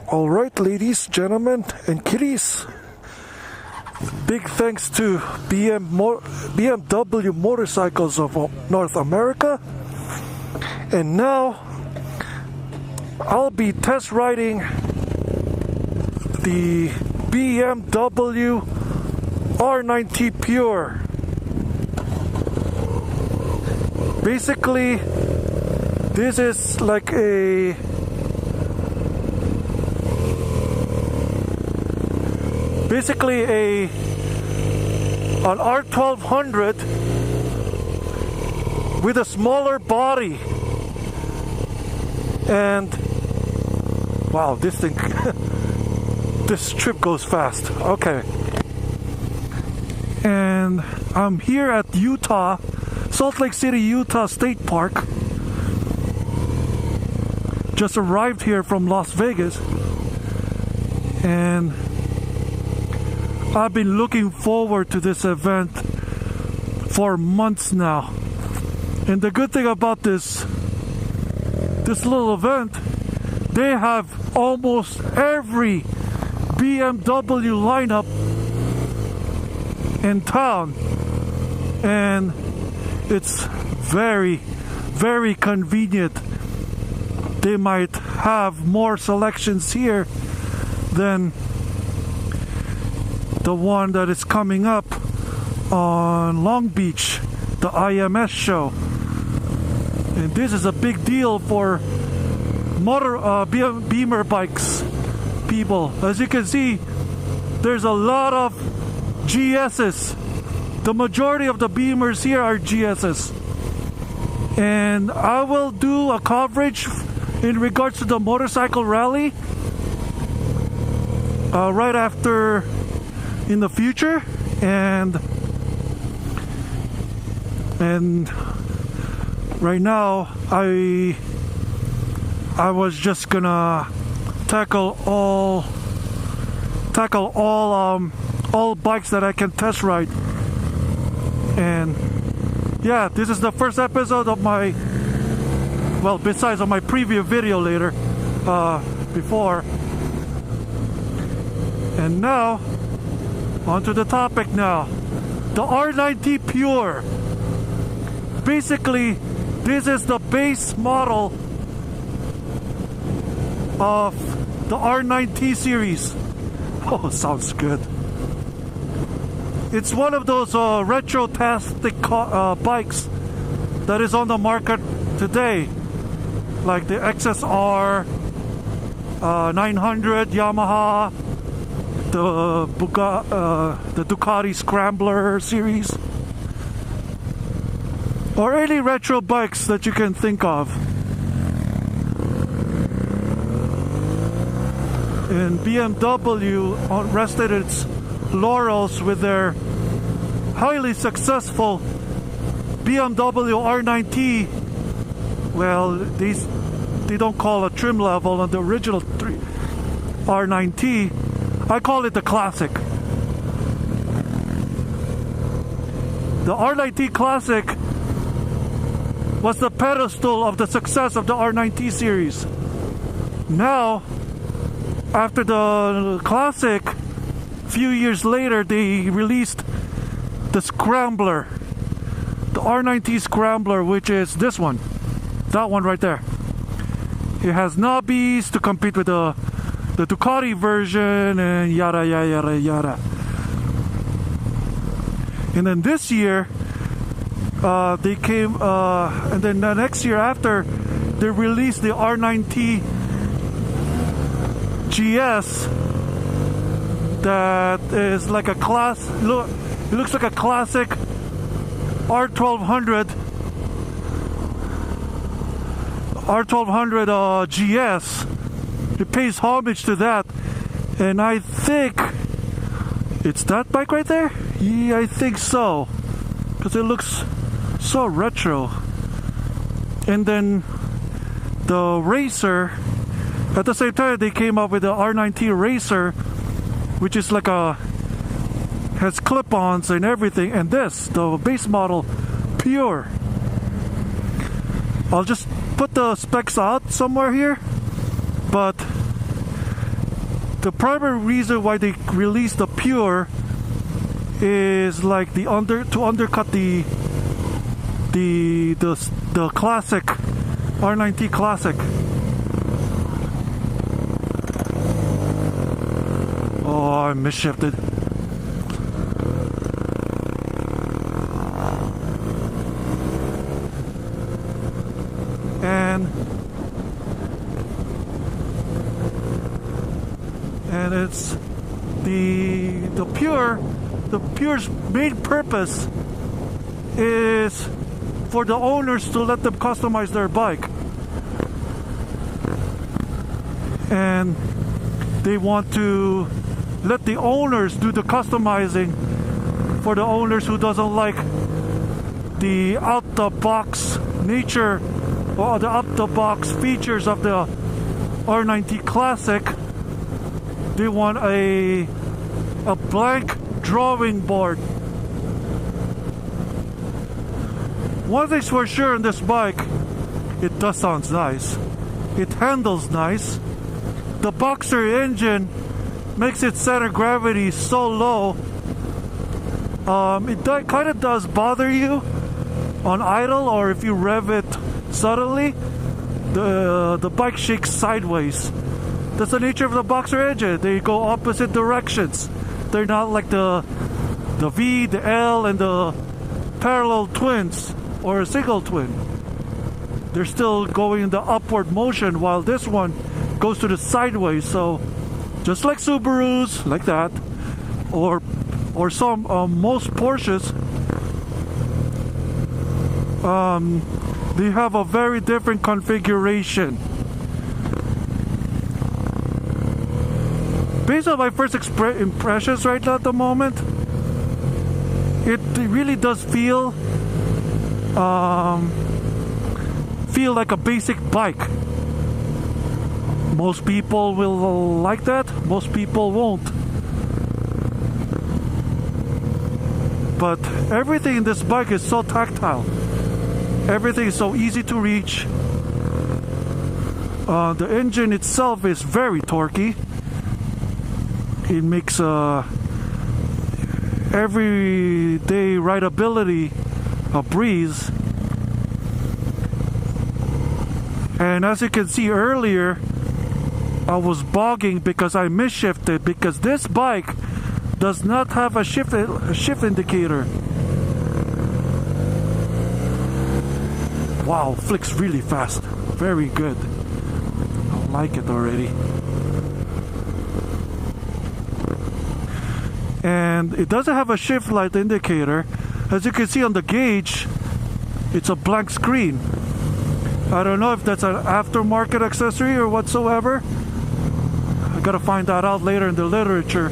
Alright, ladies, gentlemen, and kiddies, big thanks to BMW Motorcycles of North America. And now I'll be test riding the BMW R9T Pure. Basically, this is like an R1200 with a smaller body. And wow, this thing this trip goes fast. Okay. And I'm here at Salt Lake City, Utah State Park. Just arrived here from Las Vegas. And I've been looking forward to this event for months now. And the good thing about this little event, they have almost every BMW lineup in town. And it's very, very convenient. They might have more selections here than the one that is coming up on Long Beach, the IMS show. And this is a big deal for Beamer bikes people. As you can see, there's a lot of GSs. The majority of the Beamers here are GSs. And I will do a coverage in regards to the motorcycle rally right after in the future, and right now I was just gonna tackle all bikes that I can test ride. And yeah, this is the first episode of my, well, besides of my preview video later before. And now onto the topic now. The R9T Pure. Basically, this is the base model of the R9T series. Oh, sounds good. It's one of those retro-tastic bikes that is on the market today, like the XSR900 Yamaha, the Ducati Scrambler series, or any retro bikes that you can think of. And BMW rested its laurels with their highly successful BMW R9T. Well, they don't call a trim level on the original R9T. I call it the Classic. The R9T Classic was the pedestal of the success of the R9T series. Now, after the Classic, a few years later, they released the Scrambler. The R9T Scrambler, which is this one. That one right there. It has knobbies to compete with the Ducati version, and yada yada yada. And then this year they came and then the next year after, they released the R9T GS. That is like a it looks like a classic R1200 GS. It pays homage to that, and I think it's that bike right there. Yeah, I think so, because it looks so retro. And then the Racer, at the same time, they came up with the R9T Racer, which is like has clip-ons and everything. And this, the base model, Pure. I'll just put the specs out somewhere here, but the primary reason why they released the Pure is like to undercut the classic R9T Classic. Oh, I misshifted. And it's the Pure's main purpose is for the owners to let them customize their bike, and they want to let the owners do the customizing for the owners who doesn't like the out-the-box nature or the out-the-box features of the R9T Classic. They want a blank drawing board. One thing's for sure in this bike, it does sound nice. It handles nice. The boxer engine makes its center of gravity so low. It kind of does bother you on idle, or if you rev it suddenly, the bike shakes sideways. That's the nature of the boxer engine. They go opposite directions. They're not like the V, the L, and the parallel twins or a single twin. They're still going in the upward motion, while this one goes to the sideways. So just like Subarus, like that, or some most Porsches, they have a very different configuration. Based on my first impressions right now at the moment, it really does feel like a basic bike. Most people will like that, most people won't. But everything in this bike is so tactile. Everything is so easy to reach. The engine itself is very torquey. It makes everyday rideability a breeze. And as you can see earlier, I was bogging because I misshifted, because this bike does not have a shift indicator. Wow, flicks really fast. Very good. I like it already. And it doesn't have a shift light indicator. As you can see on the gauge, it's a blank screen. I don't know if that's an aftermarket accessory or whatsoever. I gotta find that out later in the literature,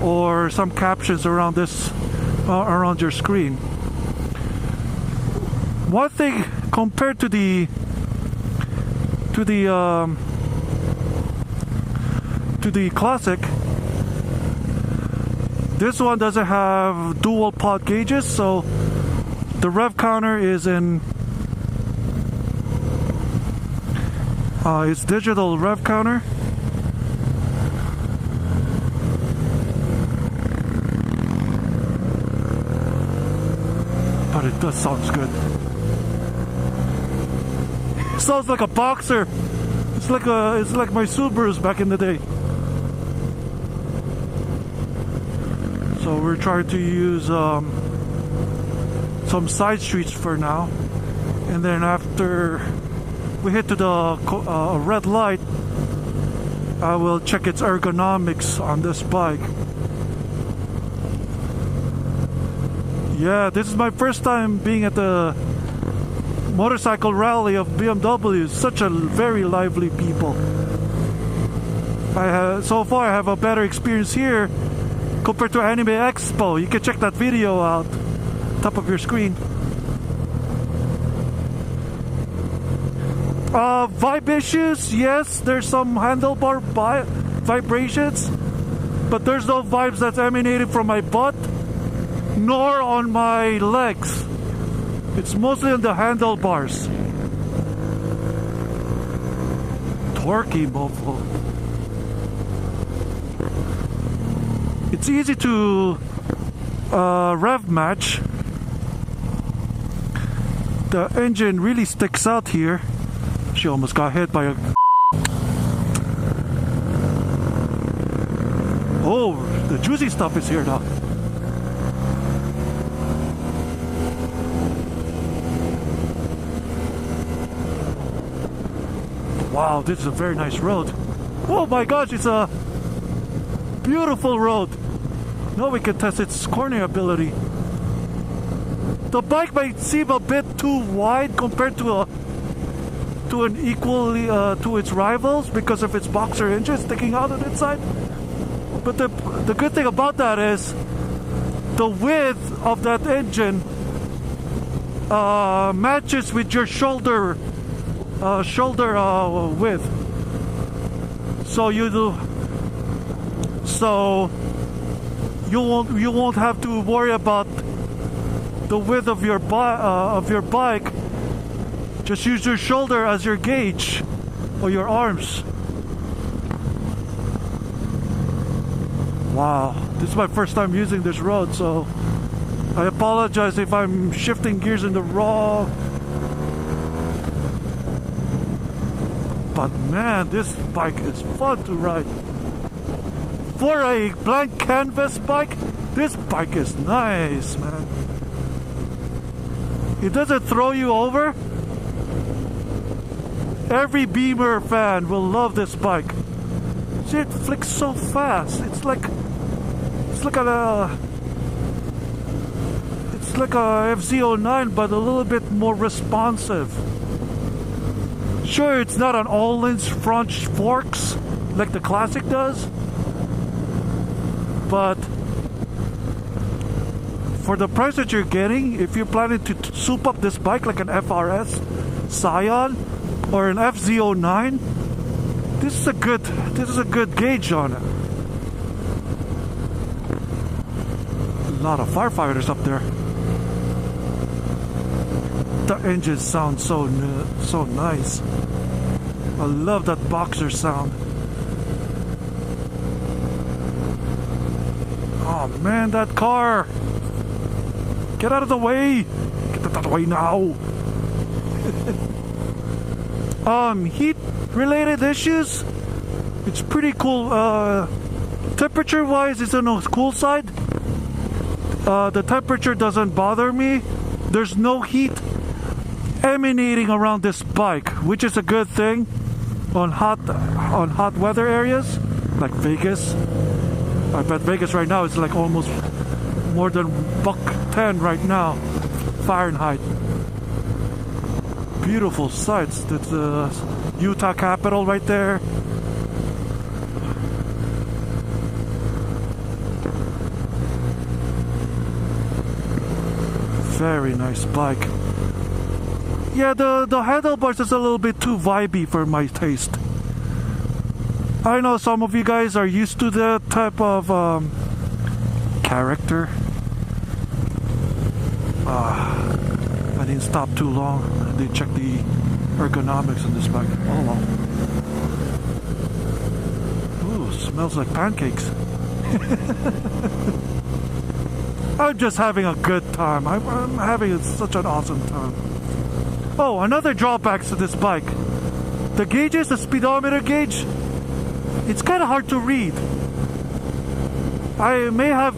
or some captions around this around your screen. One thing compared to the Classic, this one doesn't have dual pod gauges, so the rev counter is in it's digital rev counter. But it does sound good. It sounds like a boxer. It's like my Subarus back in the day. So we're trying to use some side streets for now, and then after we hit to the red light, I will check its ergonomics on this bike. Yeah, this is my first time being at the motorcycle rally of BMW. Such a very lively people. So far I have a better experience here compared to Anime Expo. You can check that video out, top of your screen. Vibe issues, yes, there's some handlebar vibrations, but there's no vibes that's emanating from my butt nor on my legs. It's mostly on the handlebars. Torquey mofo. It's easy to rev match. The engine really sticks out here. She almost got hit by a... Oh, the juicy stuff is here now. Wow, this is a very nice road. Oh my gosh, it's a beautiful road. Now we can test its cornering ability. The bike might seem a bit too wide compared to an equally to its rivals because of its boxer engine sticking out on its side. But the good thing about that is the width of that engine matches with your shoulder width. So you won't have to worry about the width of your bike. Just use your shoulder as your gauge, or your arms. Wow, this is my first time using this road, so I apologize if I'm shifting gears in the wrong. But man, this bike is fun to ride. For a blank canvas bike, this bike is nice, man. It doesn't throw you over. Every Beamer fan will love this bike. See, it flicks so fast. It's like a FZ09, but a little bit more responsive. Sure, it's not an all-ins front forks like the Classic does, but for the price that you're getting, if you're planning to soup up this bike like an FRS Scion or an FZ09, this is a good gauge on it. A lot of firefighters up there. The engine sounds so nice. I love that boxer sound. Oh man, that car! Get out of the way! Get out of the way now! Heat related issues. It's pretty cool. Temperature wise, it's on the cool side. The temperature doesn't bother me. There's no heat emanating around this bike, which is a good thing on hot weather areas like Vegas. I bet Vegas right now is like almost more than $110 right now Fahrenheit. Beautiful sights. That's the Utah Capitol right there. Very nice bike. Yeah, the handlebars is a little bit too vibey for my taste. I know some of you guys are used to that type of character. I didn't stop too long. I didn't check the ergonomics on this bike. Oh well. Ooh, smells like pancakes. I'm just having a good time. I'm having such an awesome time. Oh, another drawback to this bike. The gauges, the speedometer gauge, it's kind of hard to read. I may have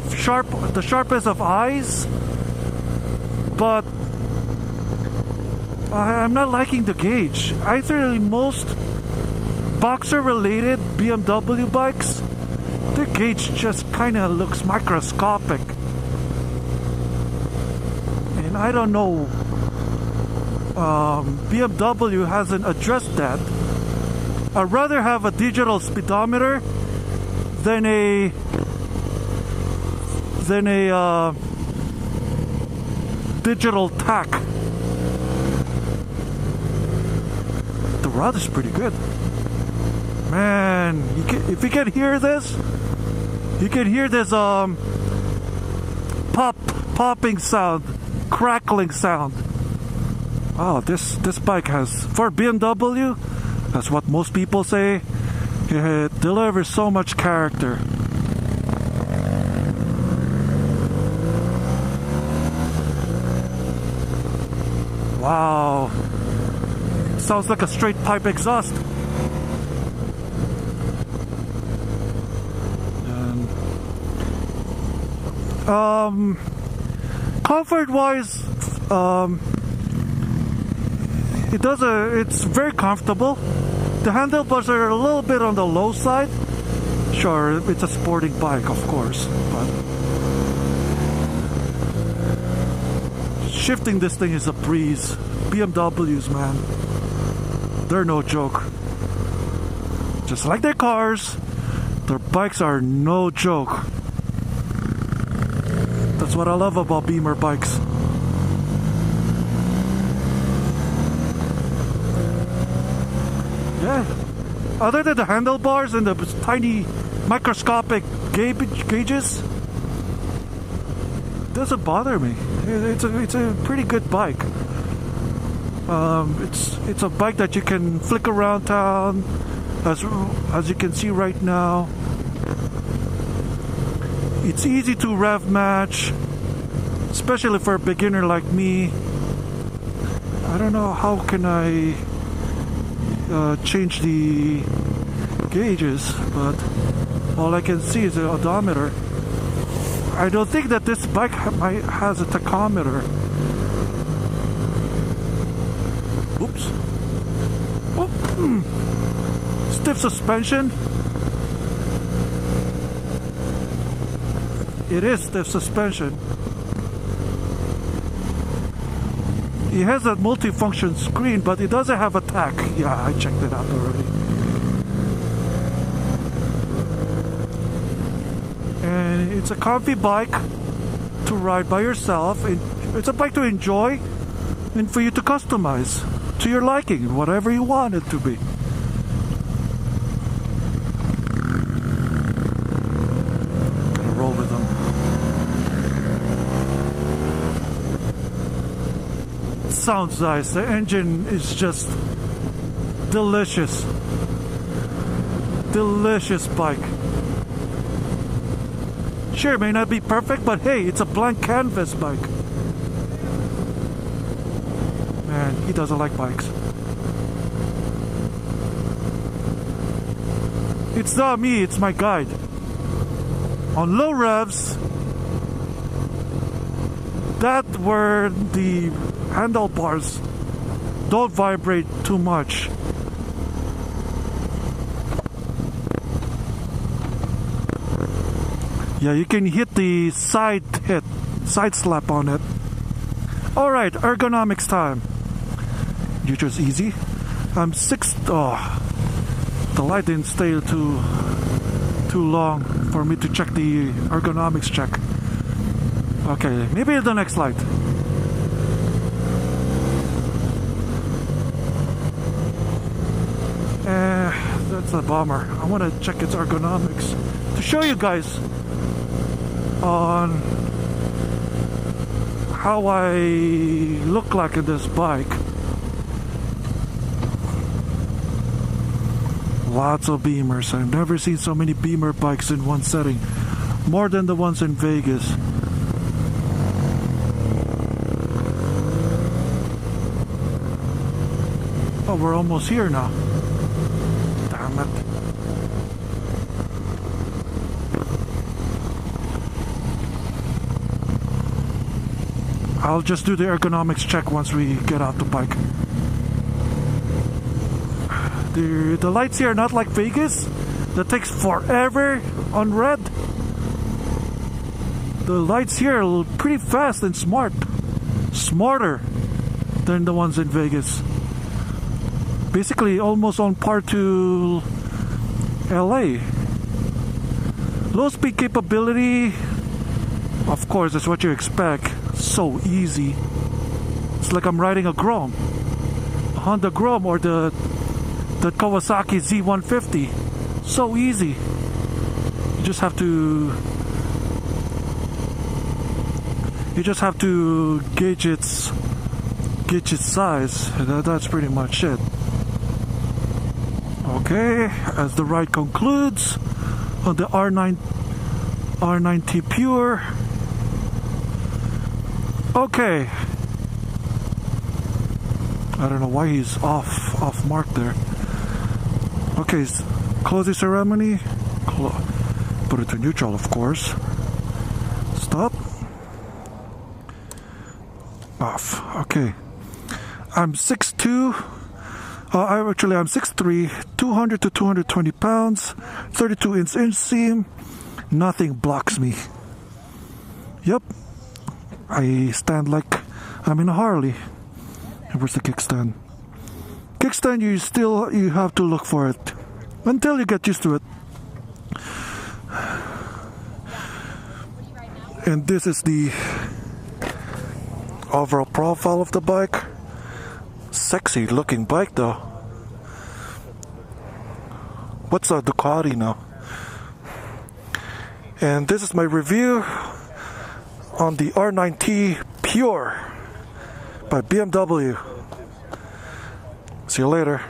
the sharpest of eyes, but I'm not liking the gauge. Either most boxer-related BMW bikes, the gauge just kind of looks microscopic. And I don't know, BMW hasn't addressed that. I'd rather have a digital speedometer than a digital tach. The rod is pretty good, man. If you can hear this, you can hear this popping sound, crackling sound. Oh, this bike has, for BMW, that's what most people say, it delivers so much character. Wow. Sounds like a straight pipe exhaust. And, comfort wise, it's very comfortable. The handlebars are a little bit on the low side. Sure, it's a sporting bike, of course, but shifting this thing is a breeze. BMWs, man, they're no joke. Just like their cars, their bikes are no joke. That's what I love about Beamer bikes. Yeah. Other than the handlebars and the tiny microscopic gauges, it doesn't bother me. It's a pretty good bike. It's a bike that you can flick around town, as you can see right now. It's easy to rev match, especially for a beginner like me. I don't know how can I change the gauges, but all I can see is the odometer. I don't think that this bike has a tachometer. Oops. Oh, stiff suspension. It is stiff suspension. It has a multifunction screen, but it doesn't have a tach. Yeah, I checked it out already. And it's a comfy bike to ride by yourself. It's a bike to enjoy and for you to customize to your liking, whatever you want it to be. Gonna roll with them. Sounds nice. The engine is just delicious. Delicious bike. Sure, it may not be perfect, but hey, it's a blank canvas bike. Man, he doesn't like bikes. It's not me, it's my guide. On low revs, that where the handlebars don't vibrate too much. Yeah, you can hit the side slap on it. Alright, ergonomics time. You chose easy. I'm the light didn't stay too long for me to check the ergonomics check. Okay, maybe the next light. That's a bummer. I want to check its ergonomics to show you guys on how I look like in this bike. Lots of Beamers. I've never seen so many Beamer bikes in one setting. More than the ones in Vegas. Oh, we're almost here now. Damn it. I'll just do the ergonomics check once we get out the bike. The lights here are not like Vegas. That takes forever on red. The lights here are pretty fast and smart. Smarter than the ones in Vegas. Basically almost on par to LA. Low speed capability, of course, that's what you expect. So easy. It's like I'm riding a Grom. A Honda Grom or the Kawasaki Z150. So easy. You just have to gauge its size. That's pretty much it. Okay, as the ride concludes on the R9T Pure. Okay, I don't know why he's off mark there. Okay, closing ceremony. Put it to neutral, of course. Stop. Off. Okay. I'm 6'2". I'm 6'3", 200 to 220 pounds, 32-inch inseam. Nothing blocks me. Yep. I stand like I'm in a Harley. And where's the kickstand? Kickstand, you have to look for it until you get used to it. And this is the overall profile of the bike. Sexy looking bike though. What's a Ducati now? And this is my review on the R9T Pure by BMW. See you later.